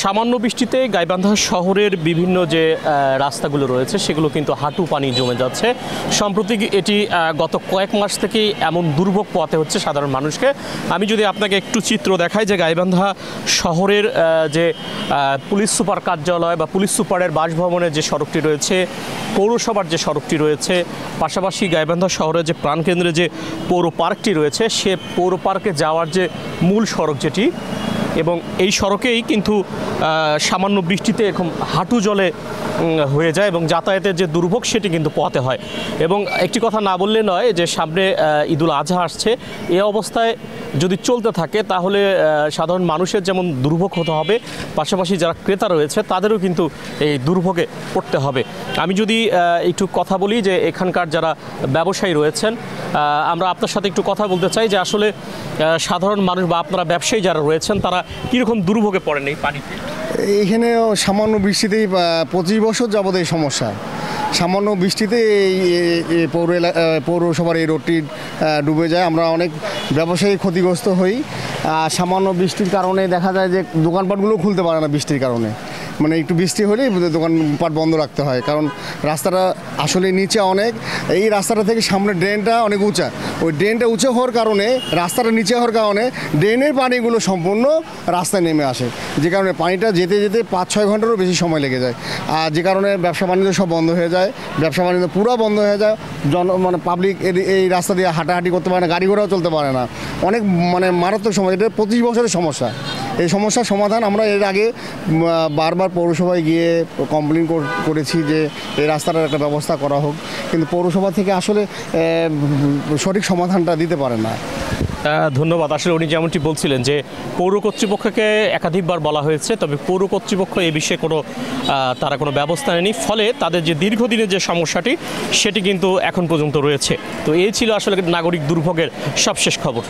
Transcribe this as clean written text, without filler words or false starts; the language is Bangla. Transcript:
সামান্য বৃষ্টিতে গাইবান্ধা শহরের বিভিন্ন যে রাস্তাগুলো রয়েছে সেগুলো কিন্তু হাঁটু পানি জমে যাচ্ছে। সম্প্রতি এটি গত কয়েক মাস থেকেই এমন দুর্ভোগ পোহাতে হচ্ছে সাধারণ মানুষকে। আমি যদি আপনাকে একটু চিত্র দেখাই যে গাইবান্ধা শহরের যে পুলিশ সুপার কার্যালয় বা পুলিশ সুপারের বাসভবনের যে সড়কটি রয়েছে, পৌরসভার যে সড়কটি রয়েছে, পাশাপাশি গাইবান্ধা শহরের যে প্রাণকেন্দ্রে যে পৌর পার্কটি রয়েছে, সে পৌর পার্কে যাওয়ার যে মূল সড়ক যেটি, এবং এই সড়কেই কিন্তু সামান্য বৃষ্টিতে এরকম হাঁটু জলে হয়ে যায় এবং যাতায়াতের যে দুর্ভোগ সেটি কিন্তু পোহাতে হয়। এবং একটি কথা না বললে নয় যে সামনে ঈদুল আজহা আসছে, এ অবস্থায় যদি চলতে থাকে তাহলে সাধারণ মানুষের যেমন দুর্ভোগ হতে হবে, পাশাপাশি যারা ক্রেতা রয়েছে তাদেরও কিন্তু এই দুর্ভোগে পড়তে হবে। আমি যদি একটু কথা বলি যে এখানকার যারা ব্যবসায়ী রয়েছেন, আমরা আপনার সাথে একটু কথা বলতে চাই যে আসলে সাধারণ মানুষ বা আপনারা ব্যবসায়ী যারা রয়েছেন তারা কীরকম দুর্ভোগে পড়েন এই পানিতে? এইখানে সামান্য বৃষ্টিতেই 25 বছর যাবত এই সমস্যা। সামান্য বৃষ্টিতে এই পৌরসভার এই রোডটি ডুবে যায়। আমরা অনেক ব্যবসায়ী ক্ষতিগ্রস্ত হই। সামান্য বৃষ্টির কারণে দেখা যায় যে দোকানপাটগুলো খুলতে পারে না বৃষ্টির কারণে। মানে একটু বৃষ্টি হলেই দোকানপাট বন্ধ রাখতে হয়, কারণ রাস্তাটা আসলে নিচে অনেক। এই রাস্তাটা থেকে সামনে ড্রেনটা অনেক উঁচা, ওই ড্রেনটা উঁচু হওয়ার কারণে, রাস্তাটা নিচে হওয়ার কারণে ড্রেনের পানিগুলো সম্পূর্ণ রাস্তায় নেমে আসে, যে কারণে পানিটা যেতে যেতে 5-6 ঘন্টারও বেশি সময় লেগে যায়। আর যে কারণে ব্যবসা বাণিজ্য সব বন্ধ হয়ে যায়, ব্যবসা বাণিজ্য পুরো বন্ধ হয়ে যায়। মানে পাবলিক এই রাস্তা দিয়ে হাঁটাহাঁটি করতে পারে না, গাড়ি ঘোড়াও চলতে পারে না। অনেক মারাত্মক সমস্যা, এটা 25 বছরের সমস্যা। এই সমস্যার সমাধান আমরা এর আগে বারবার পৌরসভায় গিয়ে কমপ্লেন করেছি যে এই রাস্তাটার একটা ব্যবস্থা করা হোক, কিন্তু পৌরসভা থেকে আসলে সঠিক সমাধানটা দিতে পারে না। ধন্যবাদ। আসলে উনি যেমনটি বলছিলেন যে পৌর কর্তৃপক্ষকে একাধিকবার বলা হয়েছে, তবে পৌর কর্তৃপক্ষ এ বিষয়ে তারা কোনো ব্যবস্থা নেয়নি, ফলে তাদের যে দীর্ঘদিনের যে সমস্যাটি সেটি কিন্তু এখন পর্যন্ত রয়েছে। তো এই ছিল আসলে নাগরিক দুর্ভোগের সবশেষ খবর।